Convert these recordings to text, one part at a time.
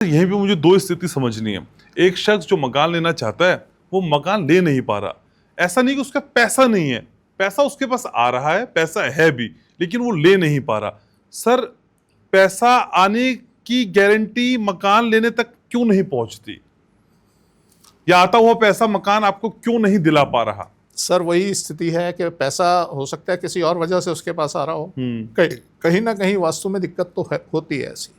यहीं पे मुझे दो स्थिति समझनी है। एक शख्स जो मकान लेना चाहता है वो मकान ले नहीं पा रहा। ऐसा नहीं कि उसका पैसा नहीं है, पैसा उसके पास आ रहा है, पैसा है भी, लेकिन वो ले नहीं पा रहा। सर, पैसा आने की गारंटी मकान लेने तक क्यों नहीं पहुंचती, या आता हुआ पैसा मकान आपको क्यों नहीं दिला पा रहा? सर वही स्थिति है कि पैसा हो सकता है किसी और वजह से उसके पास आ रहा हो। कहीं ना कहीं वास्तु में दिक्कत तो होती है ऐसी।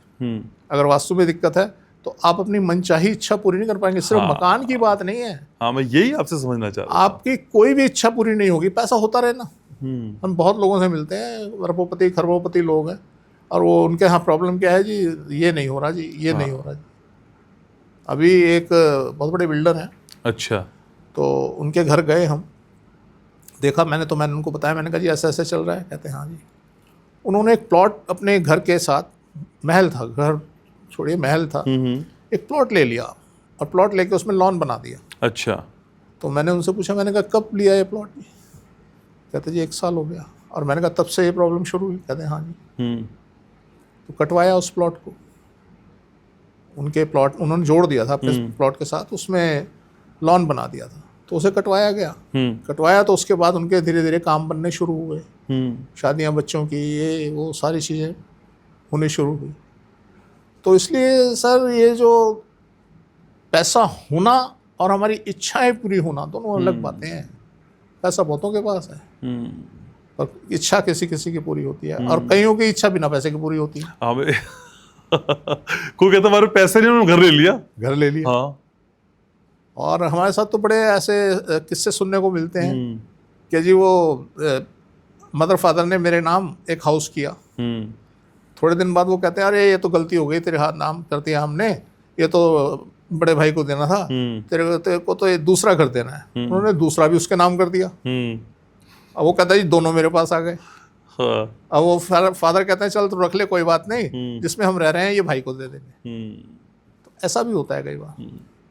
अगर वास्तु में दिक्कत है तो आप अपनी मनचाही इच्छा पूरी नहीं कर पाएंगे। सिर्फ मकान की बात नहीं है। हाँ, मैं यही आपसे समझना चाह रहा हूं। आपकी कोई भी इच्छा पूरी नहीं होगी, पैसा होता रहना। हम बहुत लोगों से मिलते हैं, अरबोपति खरबोपति लोग हैं, और वो उनके यहाँ प्रॉब्लम क्या है जी, ये नहीं हो रहा जी, ये नहीं हो रहा जी। अभी एक बहुत बड़े बिल्डर हैं, अच्छा, तो उनके घर गए हम, देखा मैंने उनको बताया, मैंने कहा जी ऐसा ऐसा चल रहा है। कहते हैं हाँ जी। उन्होंने एक प्लॉट अपने घर के साथ, महल था, घर छोड़िए महल था, एक प्लॉट ले लिया और प्लॉट लेके उसमें लॉन बना दिया। अच्छा। तो मैंने उनसे पूछा, मैंने कहा कब लिया ये प्लॉट? कहते जी 1 साल हो गया। और मैंने कहा तब से ये प्रॉब्लम शुरू हुई? कहते हैं हाँ जी। तो कटवाया उस प्लॉट को, उनके प्लॉट उन्होंने जोड़ दिया था अपने प्लॉट के साथ, उसमें लॉन बना दिया था, तो उसे कटवाया गया। कटवाया तो उसके बाद उनके धीरे धीरे काम बनने शुरू हुए, शादियां बच्चों की, ये वो सारी चीज़ें होने शुरू हुई। तो इसलिए सर ये जो पैसा होना और हमारी इच्छाएं पूरी होना दोनों अलग बातें हैं। पैसा बहुतों के पास है और इच्छा किसी किसी की पूरी होती है, और कईयों की इच्छा बिना पैसे की पूरी होती है। हाँ, कोई कहता हमारे पैसे नहीं, उन्होंने घर ले लिया। हाँ। और हमारे साथ तो बड़े ऐसे किस्से सुनने को मिलते हैं कि जी वो मदर फादर ने मेरे नाम एक हाउस किया, थोड़े दिन बाद वो कहते हैं अरे ये तो गलती हो गई, तेरे हाथ नाम कर दिया हमने, ये तो बड़े भाई को देना था, तेरे को तो ये दूसरा कर देना है। उन्होंने दूसरा भी उसके नाम कर दिया। अब वो कहता है जी दोनों मेरे पास आ गए। अब वो फादर कहते हैं चल तो रख ले, कोई बात नहीं, जिसमें हम रह रहे हैं ये भाई को दे देंगे। तो ऐसा भी होता है कई बार।